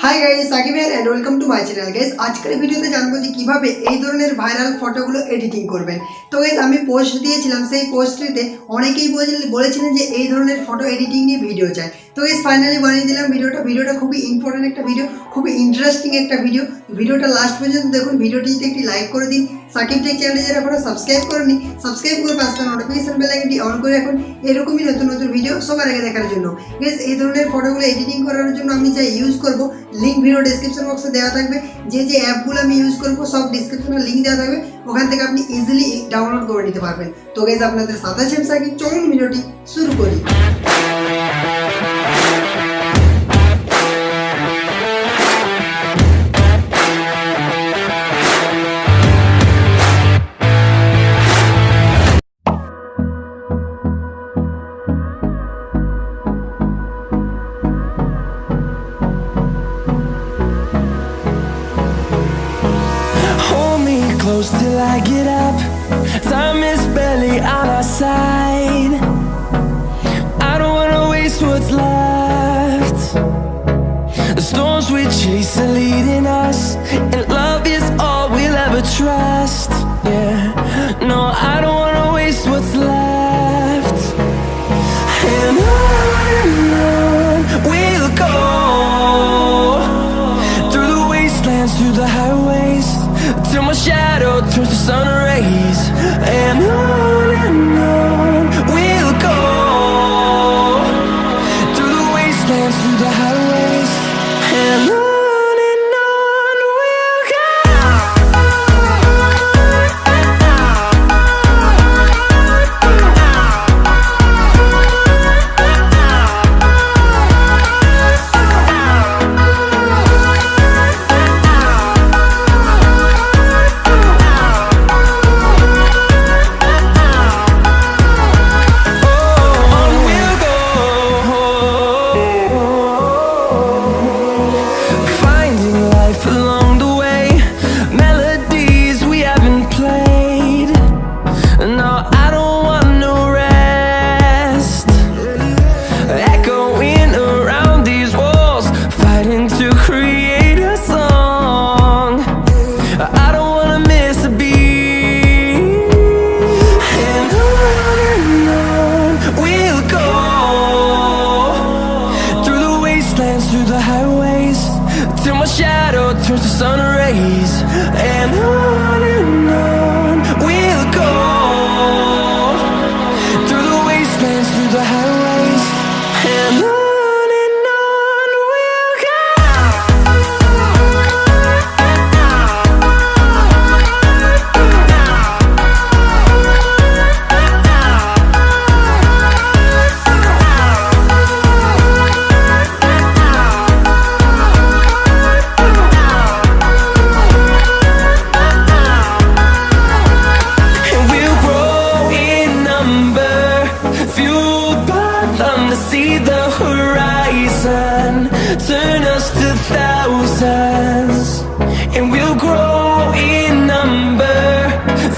High guys, Sakib here and welcome to my channel. Guys, আজকের ভিডিওতে জানবো যে কিভাবে এই ধরনের ভাইরাল ফটোগুলো এডিটিং করবেন। তো গাইস, আমি পোস্ট দিয়েছিলাম, সেই পোস্টটিতে অনেকেই বলেছিলেন যে এই ধরনের ফটো এডিটিং নিয়ে ভিডিও চাই। তো গাইস, ফাইনালি বানিয়ে দিলাম ভিডিওটা খুবই ইম্পর্টেন্ট একটা ভিডিও, খুবই ইন্টারেস্টিং একটা ভিডিওটা লাস্ট পর্যন্ত দেখুন। ভিডিওটিতে একটি লাইক করে দিন। সাকিব টেক চ্যানেলে যারা এখনো সাবস্ক্রাইব করেনি, সাবস্ক্রাইব করে পাশে নোটিফিকেশন বেল আইকনটি অন করে রাখুন এরকমই নতুন নতুন ভিডিও সবার আগে দেখার জন্য। গাইস, এই ধরনের ফটোগুলো এডিটিং করার জন্য আমি যা ইউজ করব লিঙ্ক ভিডিও ডেসক্রিপশন বক্সে দেওয়া থাকবে। যে অ্যাপগুলো আমি ইউজ করব সব ডেসক্রিপশনে লিঙ্ক দেওয়া থাকবে, ওখান থেকে আপনি ইজিলি ডাউনলোড করে নিতে পারবেন। তো গাইস, আপনাদের সাথে আছি আমি সাকিব, চলুন ভিডিওটি শুরু করি। Close till I get up. Time is barely on our side. I don't wanna waste what's left. The storms we chase are leading us, and love is all we'll ever trust. Yeah, no, I don't wanna waste what's left. And on we'll go, through the wastelands, through the highways, till my shadow turns to sun rays. And on we'll go, through the wastelands, through the highways, and on we'll go. Through the highways, till my shadow turns to sun rays. And on we'll go, through the wastelands, through the highways, and on we'll go. See the horizon, turn us to thousands, and we'll grow in number,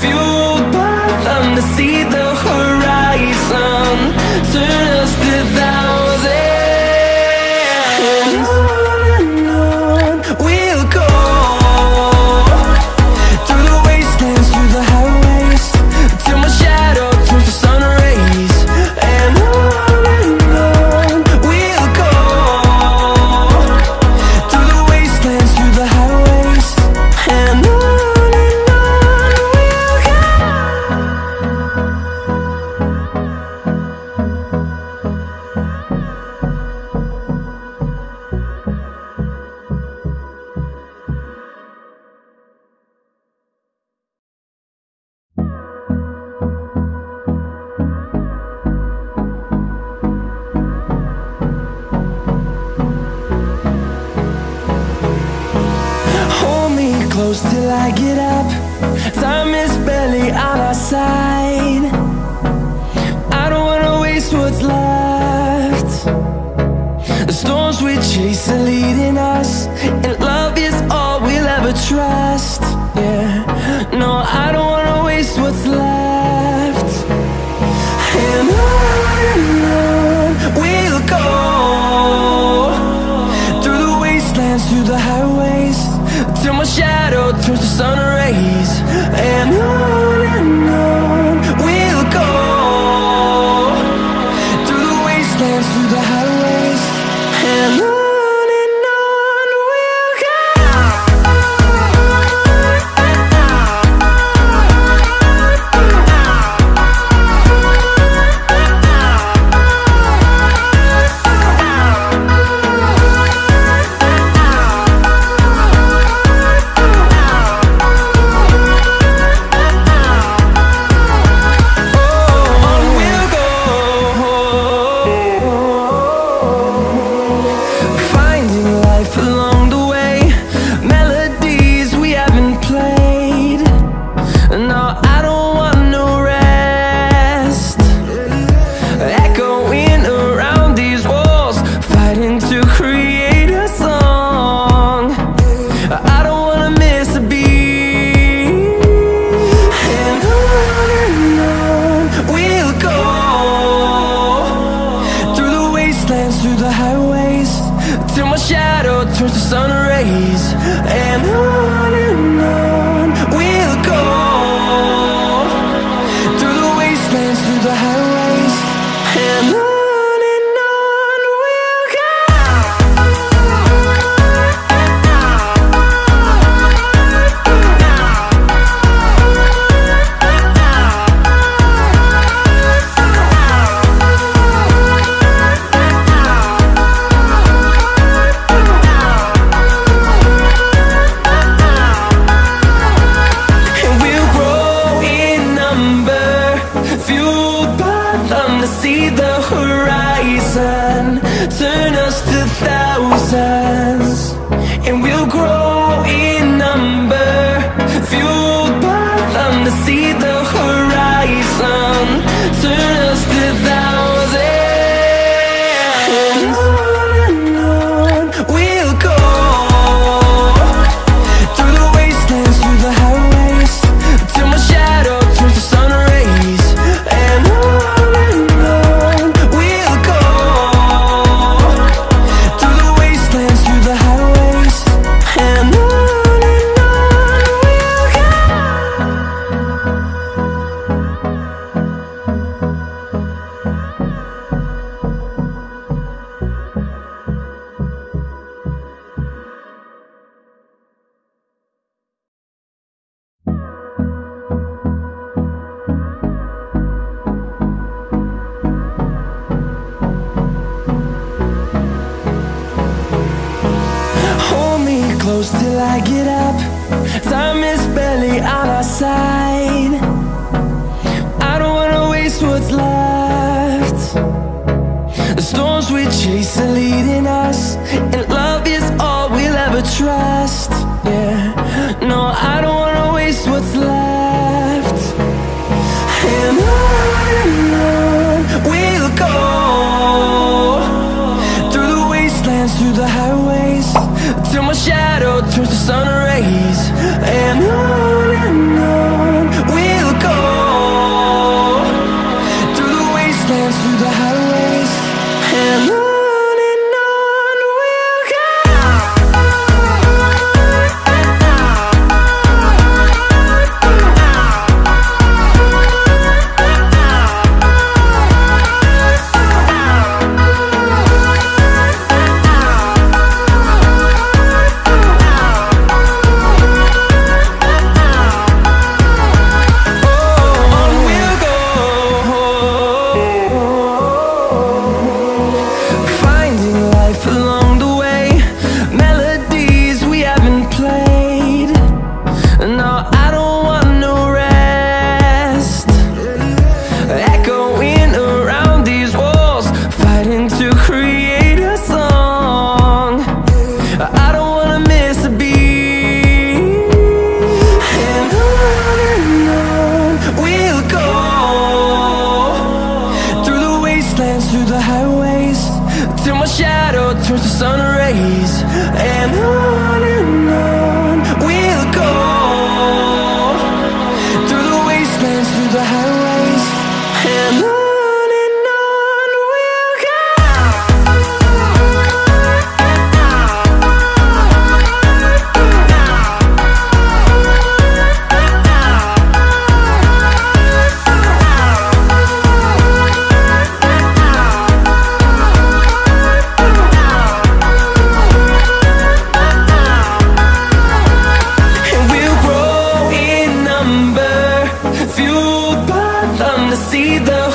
fueled by them to see the horizon, turn us to thousands, and on we'll go, through the wastelands, through the highways, till my shadow turns to sun rays. And close till I get up. Time is barely on our side. I don't wanna waste what's left. The storms we chase are leading us, and love is all we'll ever trust. Yeah, no, I don't wanna waste what's left. And on we'll go, through the wasteland, wastelands, through the highways, till my shadow turns to sun rays. And on we'll go, through the wastelands, through the highways, and on. Turns to sun rays, and on we'll go, through the wastelands, through the highways, and on we'll go. See the horizon turn us to thousands, and we'll grow in number, fueled by them to see the horizon turn us to thousands. And on we'll go, through the wastelands, through the highways, till my shadow turns to sun rays. And on close till I get up. Time is barely on our side. I don't wanna waste what's left. The storms we chase are leading us, and love is all we'll ever trust. Yeah, no, I don't wanna waste what's left. And on we'll go, through the wastelands, through the highways, till my shadow turns to sun rays. And on we'll go, through the wastelands, through the highways, and on.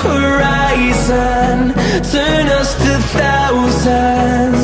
horizon, turn us to thousands.